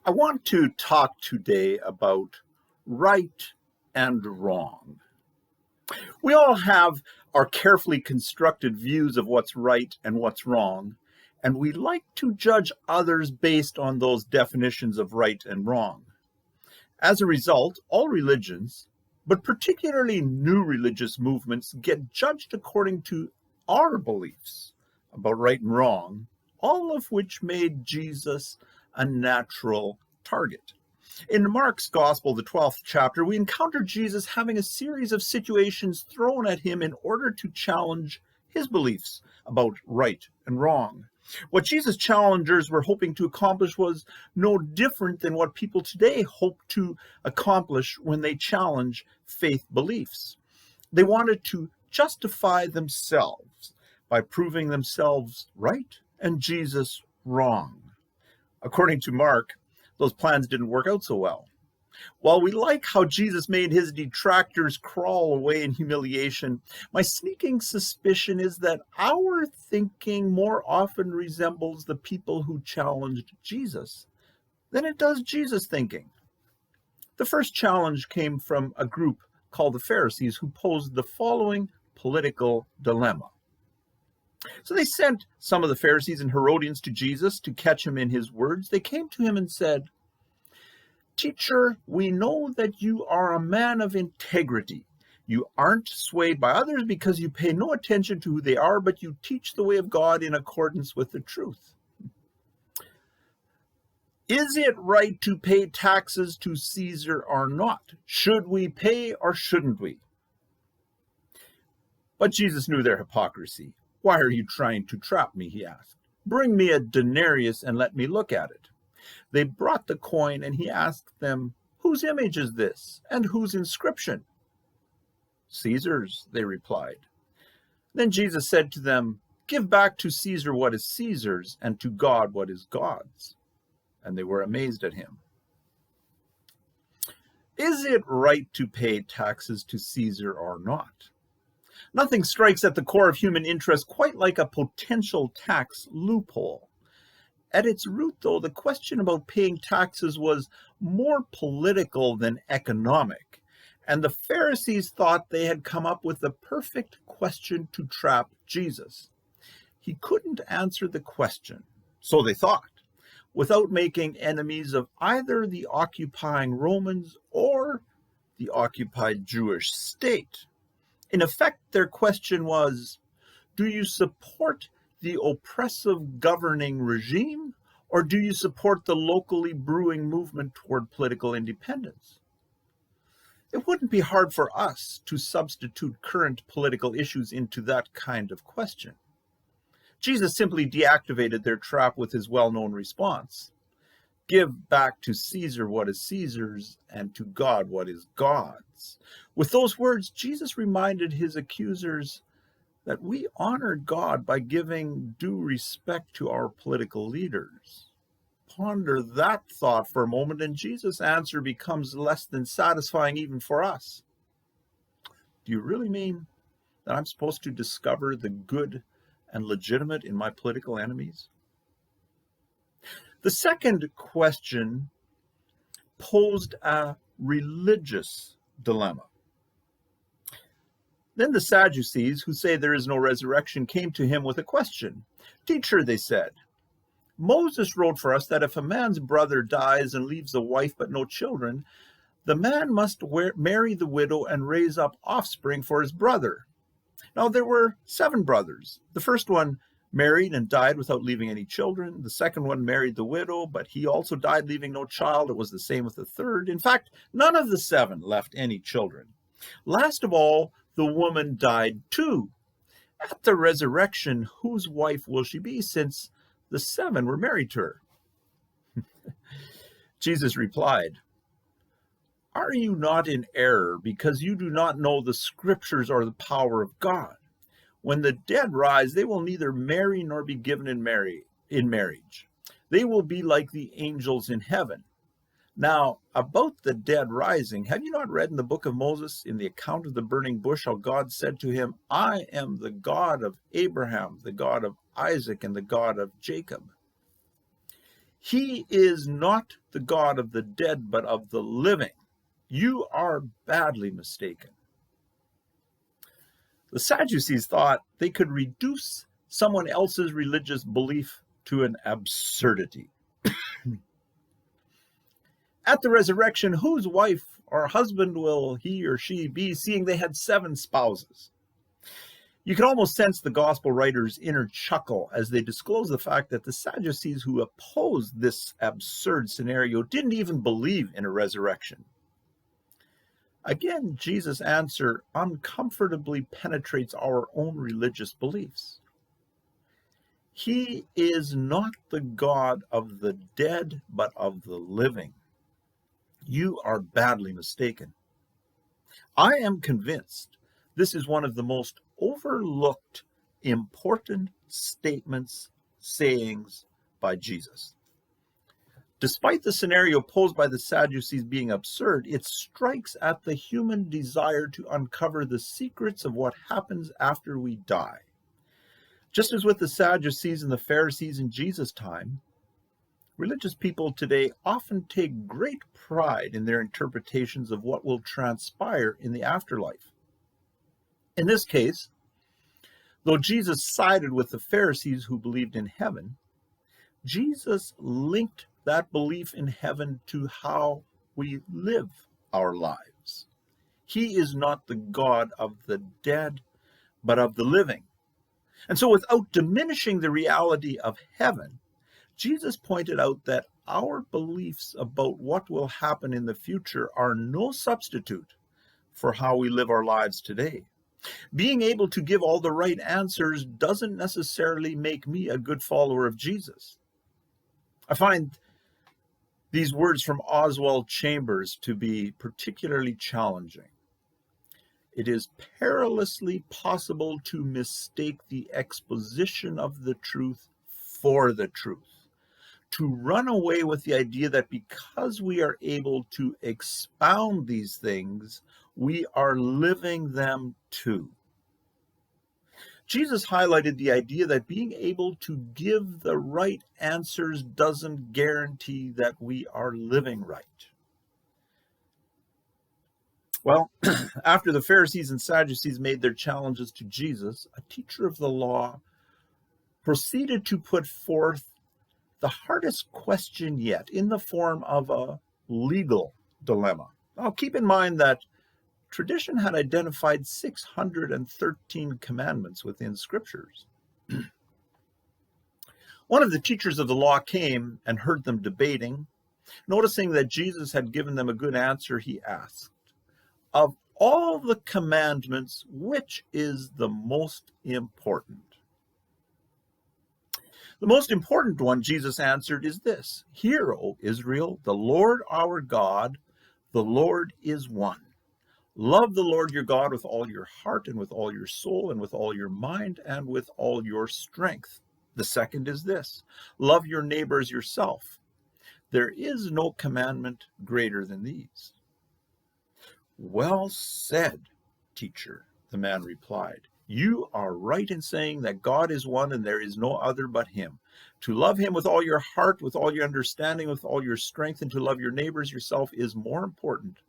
I want to talk today about right and wrong. We all have our carefully constructed views of what's right and what's wrong, and we like to judge others based on those definitions of right and wrong. As a result, all religions, but particularly new religious movements, get judged according to our beliefs about right and wrong, all of which made Jesus a natural target. In Mark's Gospel, the 12th chapter, we encounter Jesus having a series of situations thrown at him in order to challenge his beliefs about right and wrong. What Jesus' challengers were hoping to accomplish was no different than what people today hope to accomplish when they challenge faith beliefs. They wanted to justify themselves by proving themselves right and Jesus wrong. According to Mark, those plans didn't work out so well. While we like how Jesus made his detractors crawl away in humiliation, my sneaking suspicion is that our thinking more often resembles the people who challenged Jesus than it does Jesus' thinking. The first challenge came from a group called the Pharisees, who posed the following political dilemma. So they sent some of the Pharisees and Herodians to Jesus to catch him in his words. They came to him and said, "Teacher, we know that you are a man of integrity. You aren't swayed by others because you pay no attention to who they are, but you teach the way of God in accordance with the truth. Is it right to pay taxes to Caesar or not? Should we pay or shouldn't we?" But Jesus knew their hypocrisy. "Why are you trying to trap me?" he asked. "Bring me a denarius and let me look at it." They brought the coin, and he asked them, "Whose image is this, and whose inscription?" "Caesar's," they replied. Then Jesus said to them, "Give back to Caesar what is Caesar's, and to God what is God's." And they were amazed at him. Is it right to pay taxes to Caesar or not? Nothing strikes at the core of human interest quite like a potential tax loophole. At its root, though, the question about paying taxes was more political than economic, and the Pharisees thought they had come up with the perfect question to trap Jesus. He couldn't answer the question, so they thought, without making enemies of either the occupying Romans or the occupied Jewish state. In effect, their question was, do you support the oppressive governing regime, or do you support the locally brewing movement toward political independence? It wouldn't be hard for us to substitute current political issues into that kind of question. Jesus simply deactivated their trap with his well-known response. Give back to Caesar what is Caesar's, and to God what is God's. With those words, Jesus reminded his accusers that we honor God by giving due respect to our political leaders. Ponder that thought for a moment, and Jesus' answer becomes less than satisfying even for us. Do you really mean that I'm supposed to discover the good and legitimate in my political enemies? The second question posed a religious dilemma. Then the Sadducees, who say there is no resurrection, came to him with a question. "Teacher," they said, "Moses wrote for us that if a man's brother dies and leaves a wife but no children, the man must marry the widow and raise up offspring for his brother. Now there were 7 brothers. The first one married and died without leaving any children. The second one married the widow, but he also died leaving no child. It was the same with the third. In fact, none of the 7 left any children. Last of all, the woman died too. At the resurrection, whose wife will she be, since the 7 were married to her?" Jesus replied, "Are you not in error because you do not know the scriptures or the power of God? When the dead rise, they will neither marry nor be given in marriage. They will be like the angels in heaven. Now, about the dead rising, have you not read in the book of Moses, in the account of the burning bush, how God said to him, 'I am the God of Abraham, the God of Isaac, and the God of Jacob'? He is not the God of the dead, but of the living. You are badly mistaken. The Sadducees thought they could reduce someone else's religious belief to an absurdity. At the resurrection, whose wife or husband will he or she be, seeing they had 7 spouses? You can almost sense the gospel writer's inner chuckle as they disclose the fact that the Sadducees who opposed this absurd scenario didn't even believe in a resurrection. Again, Jesus' answer uncomfortably penetrates our own religious beliefs. He is not the God of the dead, but of the living. You are badly mistaken. I am convinced this is one of the most overlooked, important statements, sayings by Jesus. Despite the scenario posed by the Sadducees being absurd, it strikes at the human desire to uncover the secrets of what happens after we die. Just as with the Sadducees and the Pharisees in Jesus' time, religious people today often take great pride in their interpretations of what will transpire in the afterlife. In this case, though Jesus sided with the Pharisees who believed in heaven, Jesus linked that belief in heaven to how we live our lives. He is not the God of the dead, but of the living. And so, without diminishing the reality of heaven, Jesus pointed out that our beliefs about what will happen in the future are no substitute for how we live our lives today. Being able to give all the right answers doesn't necessarily make me a good follower of Jesus. I find these words from Oswald Chambers to be particularly challenging. It is perilously possible to mistake the exposition of the truth for the truth, to run away with the idea that because we are able to expound these things, we are living them too. Jesus highlighted the idea that being able to give the right answers doesn't guarantee that we are living right. Well, after the Pharisees and Sadducees made their challenges to Jesus, a teacher of the law proceeded to put forth the hardest question yet in the form of a legal dilemma. Now, keep in mind that tradition had identified 613 commandments within scriptures. One of the teachers of the law came and heard them debating. Noticing that Jesus had given them a good answer, he asked, "Of all the commandments, which is the most important?" The most important one, Jesus answered, is this: "Hear, O Israel, the Lord our God, the Lord is one. Love the Lord your God with all your heart and with all your soul and with all your mind and with all your strength. The second is this: love your neighbor as yourself. There is no commandment greater than these." "Well said, teacher," the man replied. "You are right in saying that God is one and there is no other but him. To love him with all your heart, with all your understanding, with all your strength, and to love your neighbors yourself is more important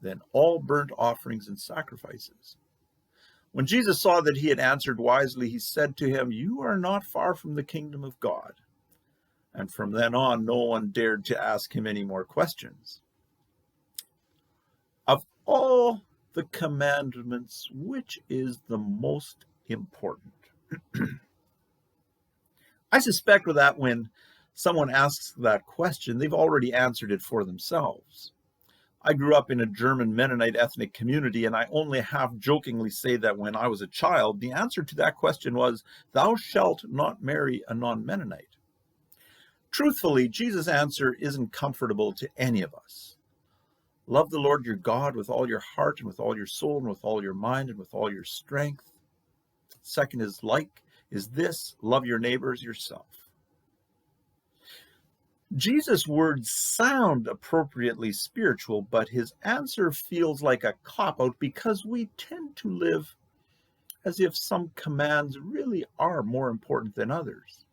than all burnt offerings and sacrifices." When Jesus saw that he had answered wisely, he said to him, "You are not far from the kingdom of God." And from then on, no one dared to ask him any more questions. Of all the commandments, which is the most important? I suspect that when someone asks that question, they've already answered it for themselves. I grew up in a German Mennonite ethnic community, and I only half jokingly say that when I was a child, the answer to that question was, "Thou shalt not marry a non-Mennonite." Truthfully, Jesus' answer isn't comfortable to any of us. Love the Lord your God with all your heart and with all your soul and with all your mind and with all your strength. Second is this: love your neighbors yourself. Jesus' words sound appropriately spiritual, but his answer feels like a cop-out because we tend to live as if some commands really are more important than others.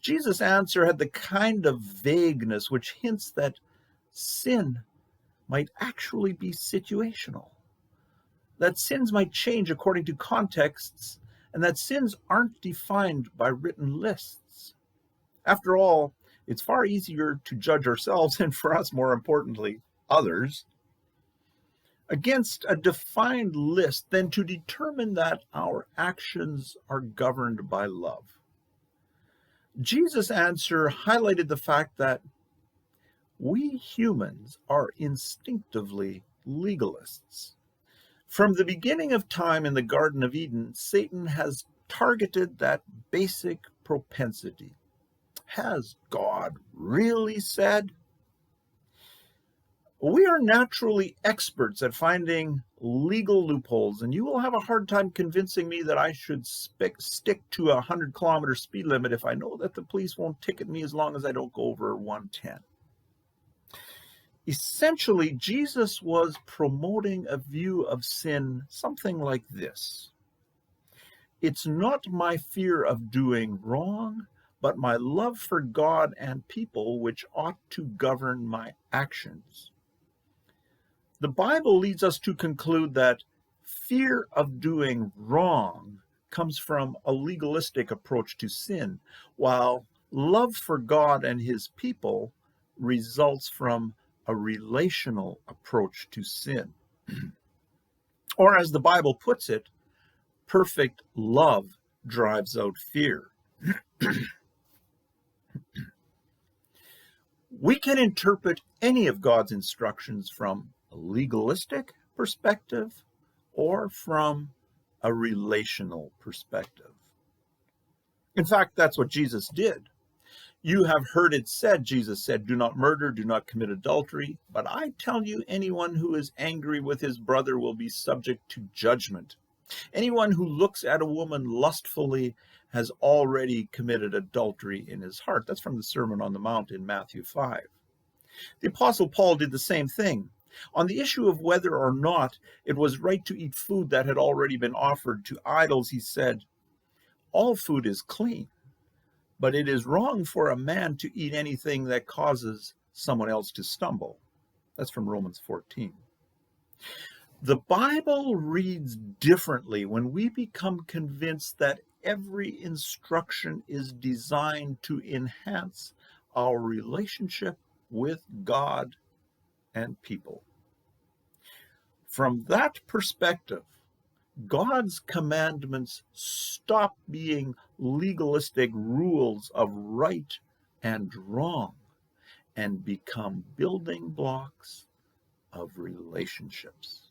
Jesus' answer had the kind of vagueness which hints that sin might actually be situational, that sins might change according to contexts, and that sins aren't defined by written lists. After all, it's far easier to judge ourselves and, for us, more importantly, others, against a defined list than to determine that our actions are governed by love. Jesus' answer highlighted the fact that we humans are instinctively legalists. From the beginning of time in the Garden of Eden, Satan has targeted that basic propensity. Has God really said? We are naturally experts at finding legal loopholes, and you will have a hard time convincing me that I should stick to a 100-kilometer speed limit if I know that the police won't ticket me as long as I don't go over 110. Essentially, Jesus was promoting a view of sin something like this: it's not my fear of doing wrong, but my love for God and people which ought to govern my actions. The Bible leads us to conclude that fear of doing wrong comes from a legalistic approach to sin, while love for God and his people results from a relational approach to sin. Or, as the Bible puts it, perfect love drives out fear. We can interpret any of God's instructions from a legalistic perspective or from a relational perspective. In fact, that's what Jesus did. You have heard it said, Jesus said, do not murder, do not commit adultery. But I tell you, anyone who is angry with his brother will be subject to judgment. Anyone who looks at a woman lustfully has already committed adultery in his heart. That's from the Sermon on the Mount in Matthew 5. The Apostle Paul did the same thing. On the issue of whether or not it was right to eat food that had already been offered to idols, he said, all food is clean, but it is wrong for a man to eat anything that causes someone else to stumble. That's from Romans 14. The Bible reads differently when we become convinced that every instruction is designed to enhance our relationship with God and people. From that perspective, God's commandments stop being legalistic rules of right and wrong and become building blocks of relationships.